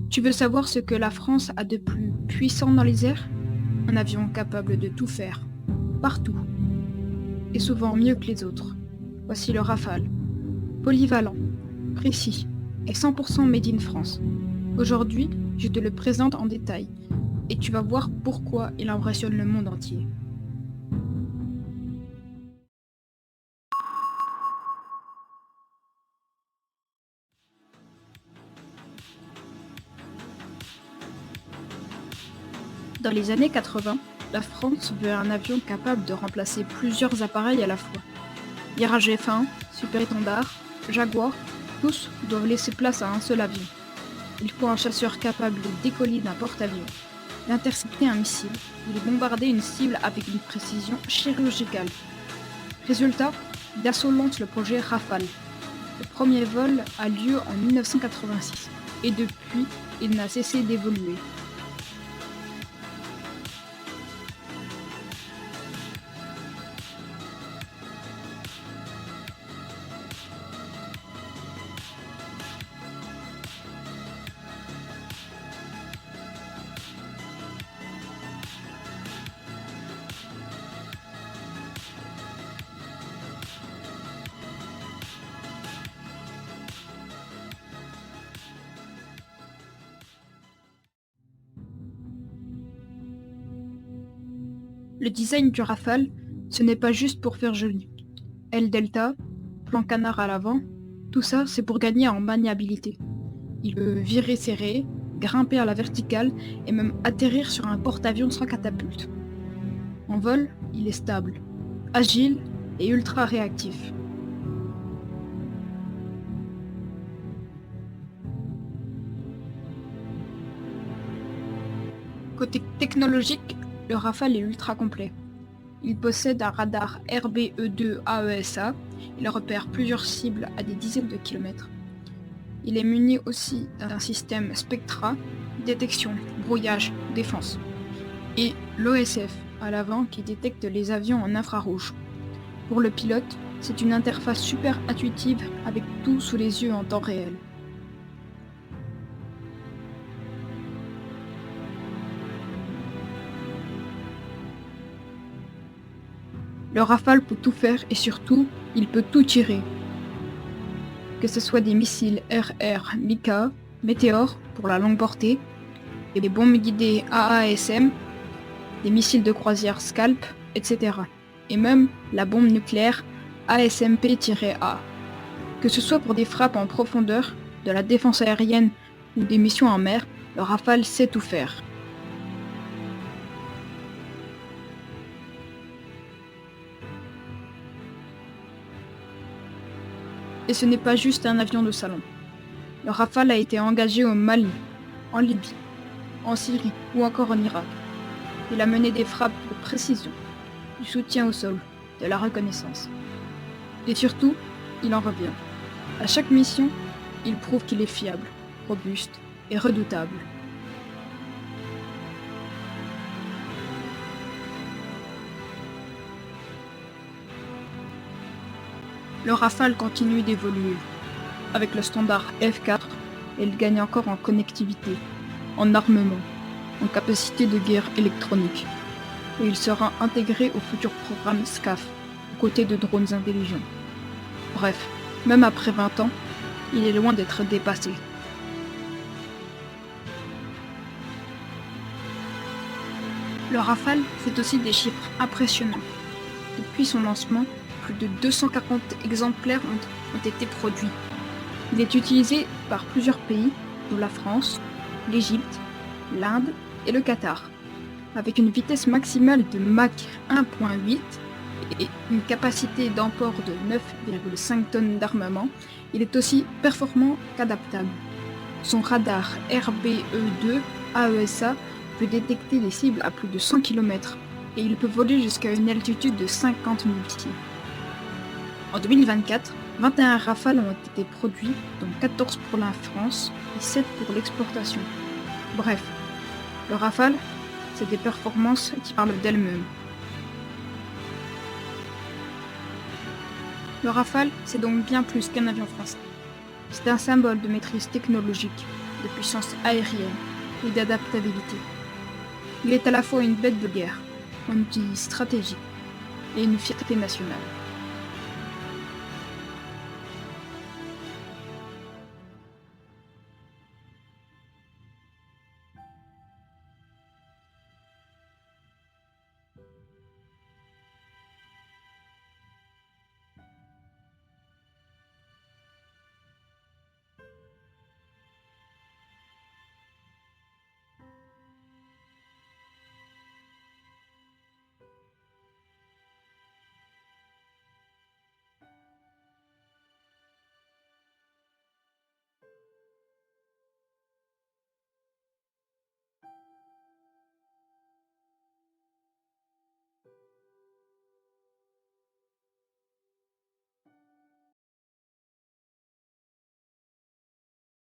Tu veux savoir ce que la France a de plus puissant dans les airs? Un avion capable de tout faire, partout, et souvent mieux que les autres. Voici le Rafale. Polyvalent, précis, et 100% made in France. Aujourd'hui, je te le présente en détail, et tu vas voir pourquoi il impressionne le monde entier. Dans les années 80, la France veut un avion capable de remplacer plusieurs appareils à la fois. Mirage F1, Super Étendard, Jaguar, tous doivent laisser place à un seul avion. Il faut un chasseur capable de décoller d'un porte-avions, d'intercepter un missile ou de bombarder une cible avec une précision chirurgicale. Résultat, Dassault lance le projet Rafale. Le premier vol a lieu en 1986 et depuis, il n'a cessé d'évoluer. Le design du Rafale, ce n'est pas juste pour faire joli. Aile delta, plan canard à l'avant, tout ça c'est pour gagner en maniabilité. Il peut virer serré, grimper à la verticale et même atterrir sur un porte-avions sans catapulte. En vol, il est stable, agile et ultra réactif. Côté technologique, le Rafale est ultra complet. Il possède un radar RBE2 AESA, il repère plusieurs cibles à des dizaines de kilomètres. Il est muni aussi d'un système Spectra, détection, brouillage, défense, et l'OSF à l'avant qui détecte les avions en infrarouge. Pour le pilote, c'est une interface super intuitive avec tout sous les yeux en temps réel. Le Rafale peut tout faire et surtout, il peut tout tirer. Que ce soit des missiles RR Mika, Météor pour la longue portée, des bombes guidées AASM, des missiles de croisière Scalp, etc. Et même la bombe nucléaire ASMP-A. Que ce soit pour des frappes en profondeur, de la défense aérienne ou des missions en mer, le Rafale sait tout faire. Et ce n'est pas juste un avion de salon. Le Rafale a été engagé au Mali, en Libye, en Syrie ou encore en Irak. Il a mené des frappes de précision, du soutien au sol, de la reconnaissance. Et surtout, il en revient. À chaque mission, il prouve qu'il est fiable, robuste et redoutable. Le Rafale continue d'évoluer. Avec le standard F4, il gagne encore en connectivité, en armement, en capacité de guerre électronique. Et il sera intégré au futur programme SCAF, aux côtés de drones intelligents. Bref, même après 20 ans, il est loin d'être dépassé. Le Rafale, c'est aussi des chiffres impressionnants. Depuis son lancement, plus de 240 exemplaires ont été produits. Il est utilisé par plusieurs pays, dont la France, l'Égypte, l'Inde et le Qatar. Avec une vitesse maximale de Mach 1.8 et une capacité d'emport de 9,5 tonnes d'armement, il est aussi performant qu'adaptable. Son radar RBE2 AESA peut détecter les cibles à plus de 100 km et il peut voler jusqu'à une altitude de 50 000 pieds. En 2024, 21 Rafales ont été produits, dont 14 pour la France et 7 pour l'exportation. Bref, le Rafale, c'est des performances qui parlent d'elles-mêmes. Le Rafale, c'est donc bien plus qu'un avion français. C'est un symbole de maîtrise technologique, de puissance aérienne et d'adaptabilité. Il est à la fois une bête de guerre, un outil stratégique et une fierté nationale.